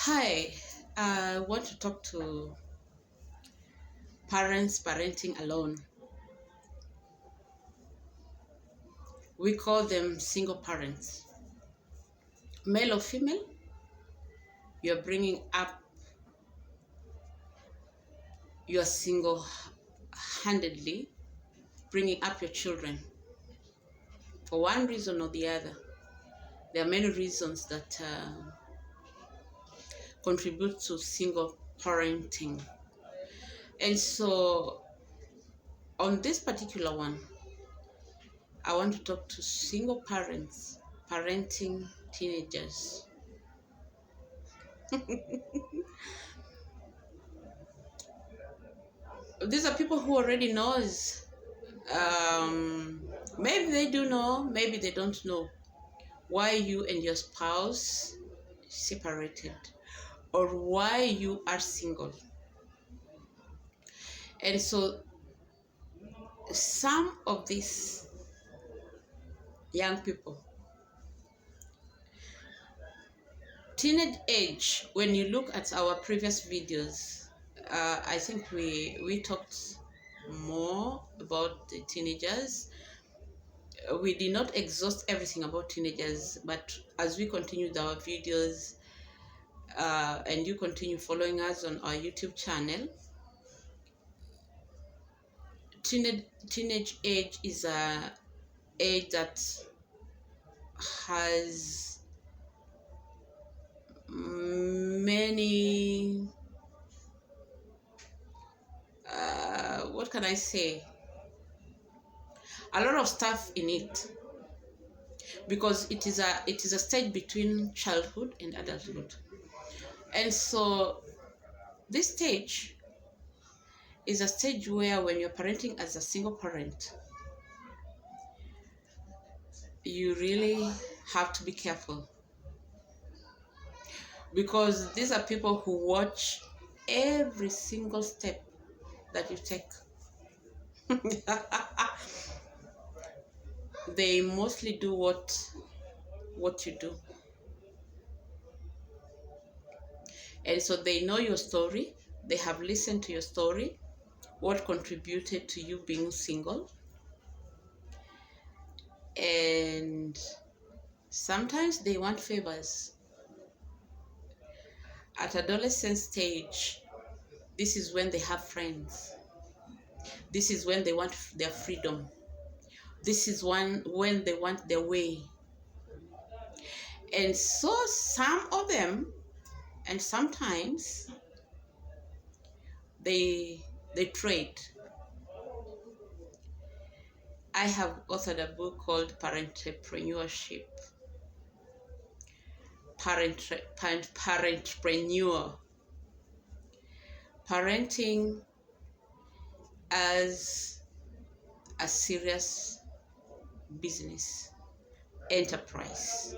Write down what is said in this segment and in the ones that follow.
Hi, I want to talk to parents parenting alone. We call them single parents. Male or female, you're bringing up, you're single handedly bringing up your children for one reason or the other. There are many reasons that contribute to single parenting. And so, on this particular one, I want to talk to single parents parenting teenagers. These are people who already knows. Maybe they do know, maybe they don't know why you and your spouse separated or why you are single. And so some of these young people, teenage age, when you look at our previous videos, I think we talked more about the teenagers. We did not exhaust everything about teenagers, but as we continued our videos and you continue following us on our YouTube channel, teenage age is a age that has many what can I say, a lot of stuff in it, because it is a stage between childhood and adulthood. And so this stage is a stage where, when you're parenting as a single parent, you really have to be careful, because these are people who watch every single step that you take. They mostly do what you do, and so they know your story. They have listened to your story, what contributed to you being single, and sometimes they want favors. At adolescent stage, this is when they have friends. This is when they want their freedom. This is when they want their way. And so some of them, and sometimes they trade. I have authored a book called Parentrepreneur. Parenting as a serious business enterprise.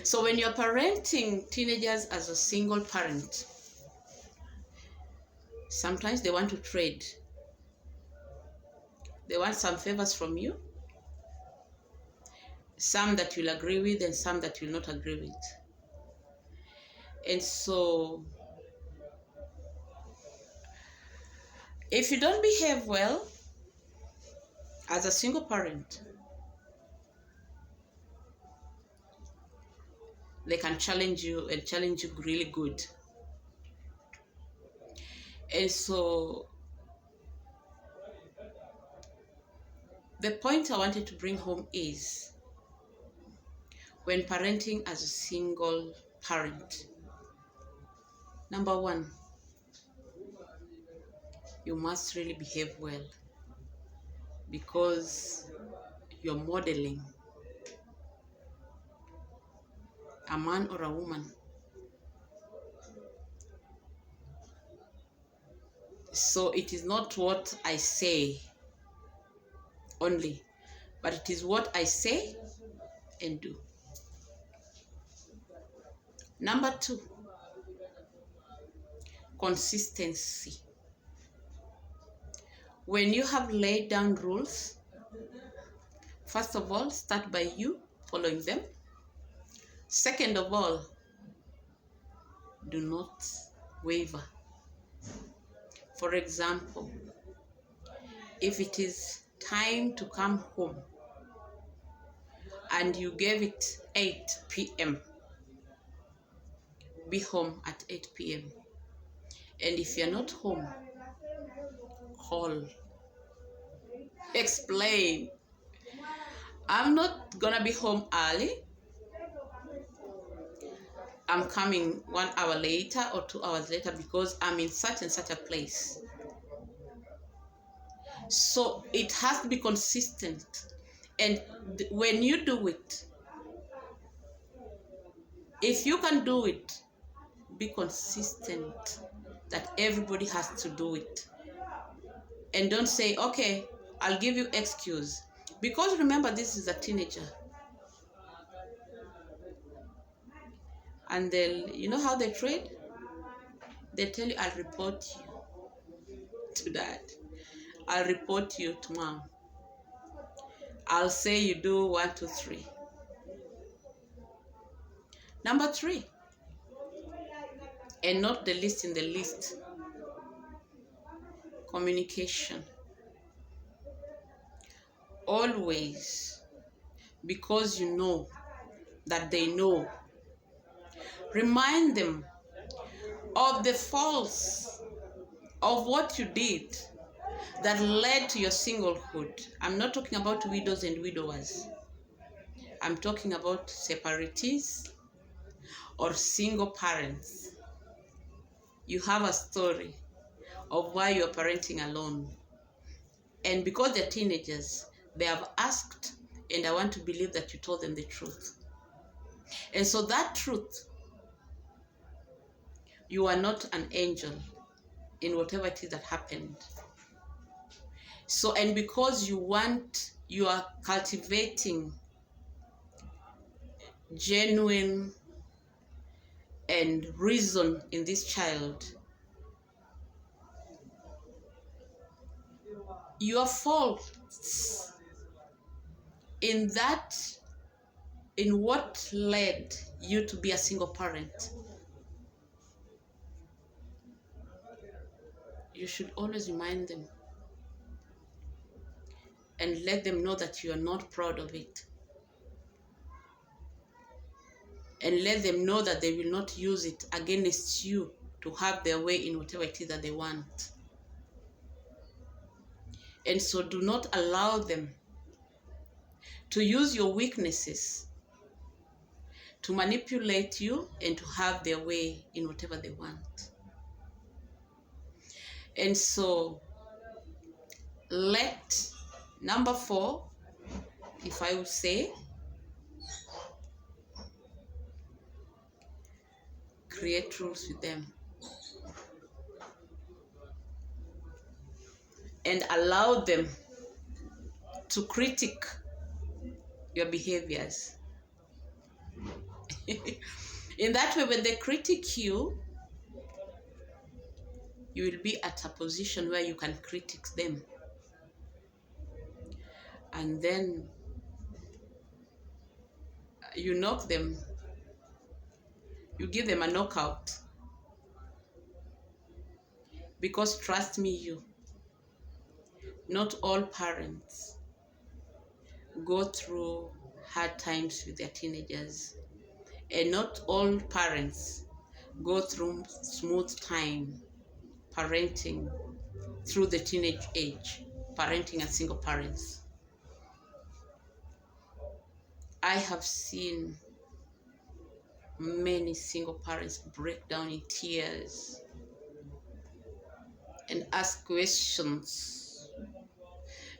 So when you're parenting teenagers as a single parent, sometimes they want to trade. They want some favors from you, some that you'll agree with and some that you'll not agree with. And so if you don't behave well as a single parent, they can challenge you, and challenge you really good. And so the point I wanted to bring home is, when parenting as a single parent, number one, you must really behave well, because you're modeling a man or a woman. So it is not what I say only, but it is what I say and do. Number two, consistency. When you have laid down rules, first of all, start by you following them. Second of all, do not waver. For example, if it is time to come home and you gave it 8 p.m., be home at 8 p.m. And if you're not home, call, explain. I'm not gonna be home early. I'm coming 1 hour later or 2 hours later because I'm in such and such a place. So it has to be consistent. And when you do it, if you can do it, be consistent that everybody has to do it. And don't say, okay, I'll give you excuse. Because remember, this is a teenager. And they'll, you know how they trade? They tell you, I'll report you to dad. I'll report you to mom. I'll say you do 1, 2, 3. Number 3, and not the least in the list, communication. Always, because you know that they know, remind them of the faults of what you did that led to your singlehood. I'm not talking about widows and widowers. I'm talking about separatees or single parents. You have a story of why you're parenting alone. And because they're teenagers, they have asked, and I want to believe that you told them the truth. And so that truth, you are not an angel in whatever it is that happened. So, and because you are cultivating genuine and reason in this child, your faults in what led you to be a single parent, you should always remind them and let them know that you are not proud of it. And let them know that they will not use it against you to have their way in whatever it is that they want. And so do not allow them to use your weaknesses to manipulate you and to have their way in whatever they want. And so number 4, if I would say, create rules with them and allow them to critique your behaviors. In that way, when they critique you, you will be at a position where you can critique them. And then you knock them, you give them a knockout. Because trust me, not all parents go through hard times with their teenagers. And not all parents go through smooth time parenting through the teenage age, parenting as single parents. I have seen many single parents break down in tears and ask questions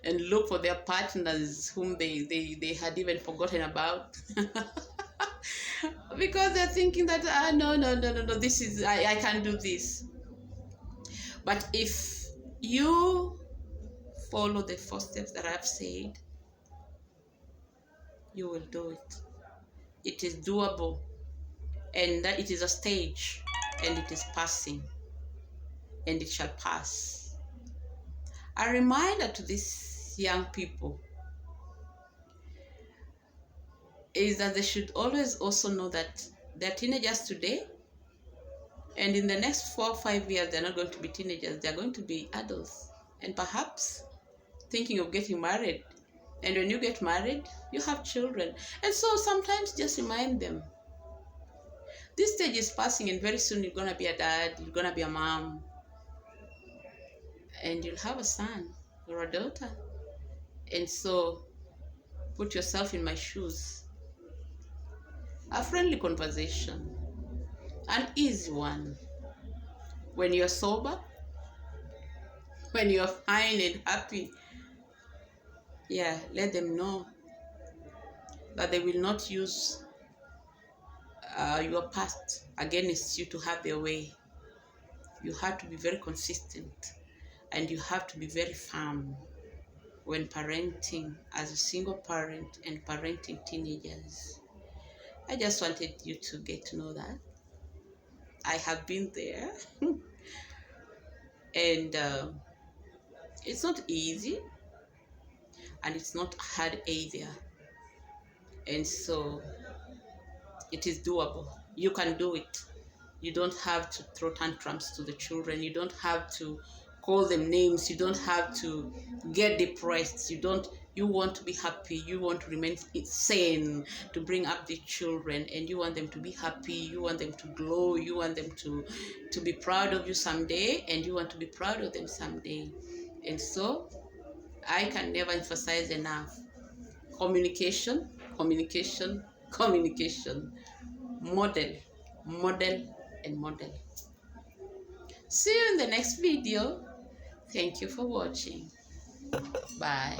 and look for their partners whom they had even forgotten about. Because they're thinking that, no, this is, I can't do this. But if you follow the 4 steps that I've said, you will do it. It is doable, and that it is a stage, and it is passing, and it shall pass. A reminder to these young people is that they should always also know that they're teenagers today, And in the next 4 or 5 years, they're not going to be teenagers, they're going to be adults. And perhaps thinking of getting married. And when you get married, you have children. And so sometimes just remind them, this stage is passing, and very soon you're going to be a dad, you're going to be a mom, and you'll have a son or a daughter. And so put yourself in my shoes. A friendly conversation, an easy one. When you're sober, when you're fine and happy, yeah, let them know that they will not use your past against you to have their way. You have to be very consistent, and you have to be very firm when parenting as a single parent and parenting teenagers. I just wanted you to get to know that. I have been there. And it's not easy, and it's not hard either. And so it is doable. You can do it. You don't have to throw tantrums to the children. You don't have to call them names. You don't have to get depressed. You want to be happy. You want to remain sane to bring up the children, and you want them to be happy. You want them to glow. You want them to be proud of you someday, and you want to be proud of them someday. And so I can never emphasize enough: communication, communication, communication. Model, model, and model. See you in the next video. Thank you for watching. Bye.